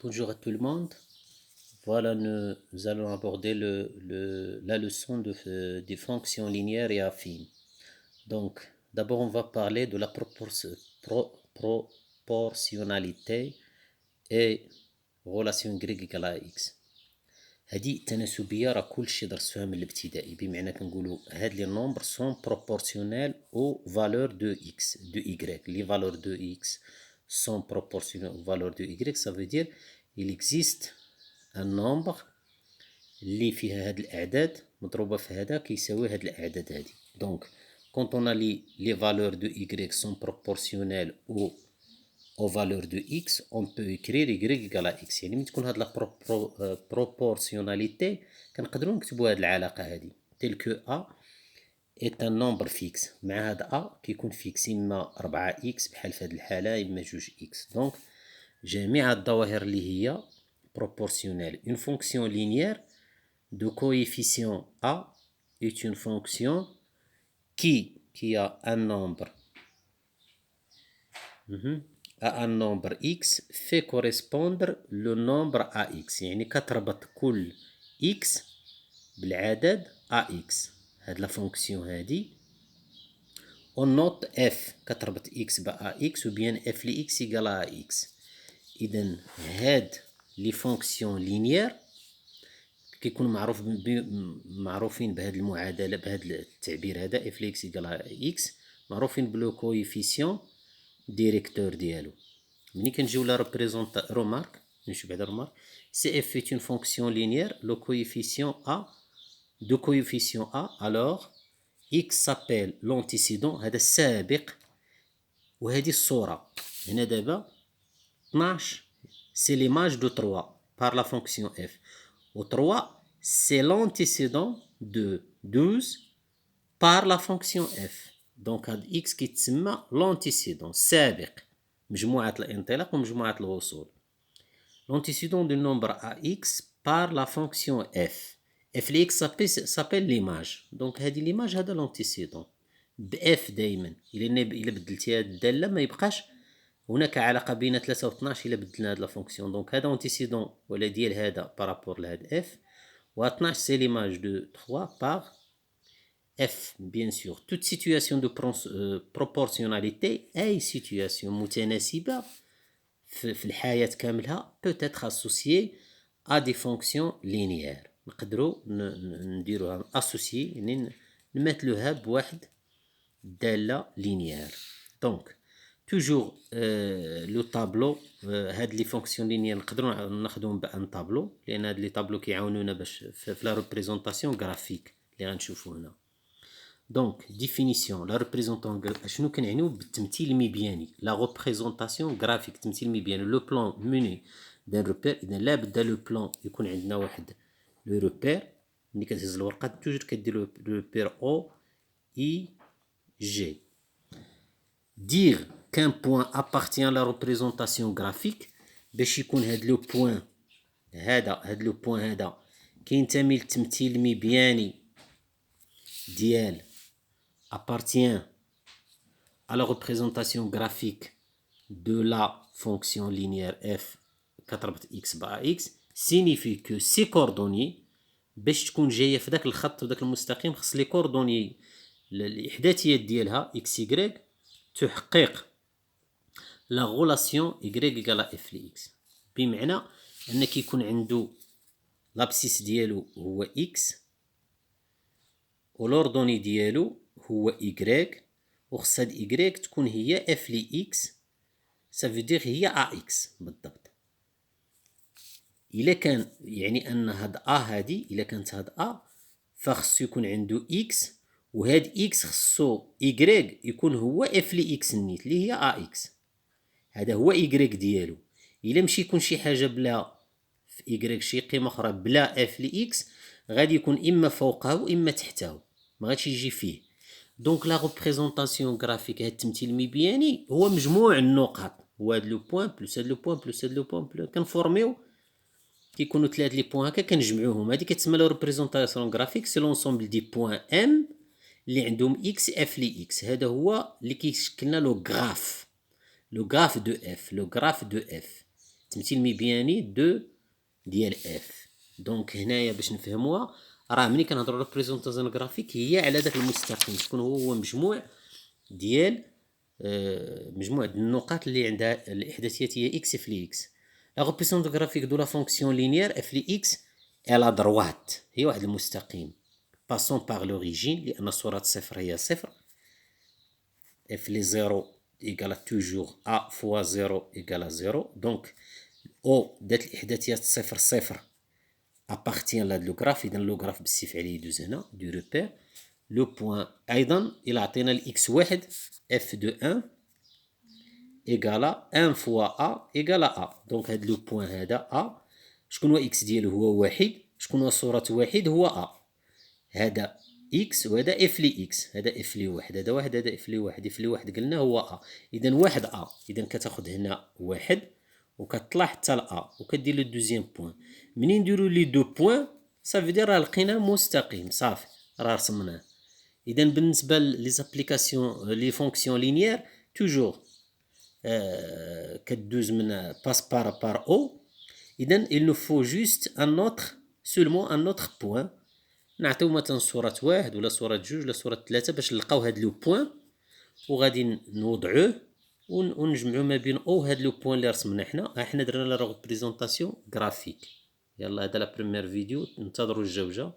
Bonjour à tout le monde. Voilà, nous allons aborder la leçon des fonctions linéaires et affines. Donc, d'abord, on va parler de la proportionnalité et relation y égale à x. هذه التناسبية راه كلشي درستوها من الابتدائي، بمعنى كنقولوا هاد لي نومبر سون بروبورسيونيل او فالور دو x دو y. Les valeurs de x sont proportionnelles aux valeurs de y. Ça veut dire il existe un nombre اللي فيها هاد الأعداد مضروبة في هذا كيساوي هاد الأعداد هادي. Donc quand on a les valeurs de y sont proportionnelles aux valeurs de x, on peut écrire y égale à x. يعني من تكون هاد لا proportionnalité كنقدروا نكتبوا هاد العلاقة هادي تل كو a est un nombre fixe. مع هاد a كيكون فيكس إما 4 x بحال في هاد الحالة إما 2 x. Donc جميع الظواهر اللي هي proportionnelle. Une fonction linéaire de coefficient a est une fonction qui a un nombre à un nombre x fait correspondre le nombre à x. يعني كتربط كل x بالعدد ax. هاد لا فونكسيون هادي on note f كتربط x ب ax ou bien f ل x égale à x. إذن هاد لي فونكسيون لينيير كيكون معروفين بهاد المعادلة بهاد التعبير هذا f ل x égale à x معروفين بلو كويفيسيون ديريكتور ديالو. ملي كنجيو لا رومارك نشوف بعدا رومارك سي اف est une fonction linéaire le coefficient a de coefficient a alors x s'appelle l'antécédent هذا السابق وهذه الصورة هنا دابا 12 c'est l'image de 3 par la fonction f و 3 c'est l'antécédent de 12 par la fonction f. donc هاد x كيتسمى l'antécédent السابق مجموعة الانطلاق ومجموعة الوصول. L'antécédent du nombre ax par la fonction f. f ل x s'appelle l'image. donc هذه l'image هذا l'antécédent بf دايما. إلا بدلتي هاد الدالة ما يبقاش هناك علاقة بين 3 و 12 إلا بدلنا هاد لا فونكسيون. donc هذا antécédent ولا ديال هذا بارابور لهاد f و 12 c'est l'image de 3 par f. bien sûr toute situation de proportionnalité أي situation متناسبة في الحياة كاملها peut être associée à des fonctions linéaires. نقدروا نديروها associée يعني نمثلوها بواحد دالة linéaire. donc toujours لو طابلو هاد لي فونكسيون لينيير نقدروا ناخذوهم بان طابلو لان هاد لي طابلو كيعاونونا باش في لا ريبريزونطاسيون غرافيك اللي غنشوفوا هنا. دونك ديفينيسيون لا ريبريزونطاسيون شنو كنعنيو بالتمثيل المبياني لا ريبريزونطاسيون غرافيك التمثيل المبياني لو بلان موني دان روبير. اذا لا بد لو بلان يكون عندنا واحد لو روبير ملي كتهز الورقه توجور كدير لو روبير او اي جي. dire qu'un point appartient à la représentation graphique باش يكون هاد لو بوين هاد لو بوين هذا كينتمي للتمثيل المبياني ديال appartient à la représentation graphique de la fonction linéaire f كتربط x ب x signifie que ces coordonnées باش تكون جايه في داك الخط وداك المستقيم خص لي كوردوني الاحداثيات ديالها x y تحقق لا غولاسيون y égale à f ل x. بمعنى ان كيكون عنده لابسيس ديالو هو x ولوردوني ديالو هو y وخص هاد y تكون هي f ل x. سافودير هي ax بالضبط. الا كان يعني ان هاد a هادي الا كانت هاد a فخصو يكون عنده x وهاد x خصو y يكون هو f ل x نيت اللي هي ax. هذا هو y ديالو. الا مشي يكون شي حاجه بلا في y شي قيمه اخرى بلا f ل x غادي يكون اما فوقه واما تحته ما غاديش يجي فيه. دونك لا ريبريزونطاسيون غرافيك هاد التمثيل المبياني هو مجموع النقط هو هاد لو بوين بلس هاد لو بوين بلس هاد لو بوين كنفورميو كيكونوا 3 لي بوين هكا كنجمعوهم هادي كتسمى لا ريبريزونطاسيون غرافيك سي لونسومبل دي بوين ام اللي عندهم اكس اف لي اكس. هذا هو اللي كيشكلنا لو غراف دو اف. لو غراف دو اف تمثيل مبياني دو ديال اف. دونك هنايا باش نفهموها راه ملي كنهضروا على بريزونطاسيون غرافيك هي على داك المستقيم، شكون هو مجموع ديال مجموع النقاط اللي عندها الاحداثياتيه اكس اف لي اكس. لا ريبريزونطاسيون غرافيك دو لا فونكسيون لينيير اف لي اكس على دروات هي واحد المستقيم باسون باغ لوريجين، لان صوره صفر هي صفر، اف لي زيرو ايكال توجور ا فوا زيرو ايكال زيرو. دونك او دات الاحداثيات صفر صفر ابارتيان لهاد لو غراف، اذا لو غراف بالسيف عليه يدوز هنا دو روبير. لو بوان ايضا الى عطينا الاكس واحد اف دو ان ايكالا ان فوا ا ايكالا ا. دونك هاد لو بوان هذا ا شكون هو اكس ديالو هو واحد، شكون هو صورة واحد هو ا، هذا اكس وهذا اف لي اكس، هذا اف لي واحد، هذا واحد، هذا اف لي واحد، اف لي واحد قلنا هو ا، اذا واحد ا، اذا كتاخد هنا واحد وكتطلع حتى لا وكدير لو دوزيام بوان. منين نديرو لي دو بوان صافي دير راه لقينا مستقيم صافي راه رسمناه. اذا بالنسبه لي زابليكاسيون لي فونكسيون لينيير توجور كدوز من باس بار او. اذا il nous faut juste un autre seulement un autre point. نعطيو مثلا صورة واحد ولا صورة جوج ولا صورة ثلاثة باش نلقاو هاد لو بوان وغادي نوضعوه ونجمعو ما بين او هاد لو بوان اللي رسمنا حنا درنا لا ريبريزونطاسيون غرافيك. يلا هذا لا بريمير فيديو، ننتظروا الجوجة.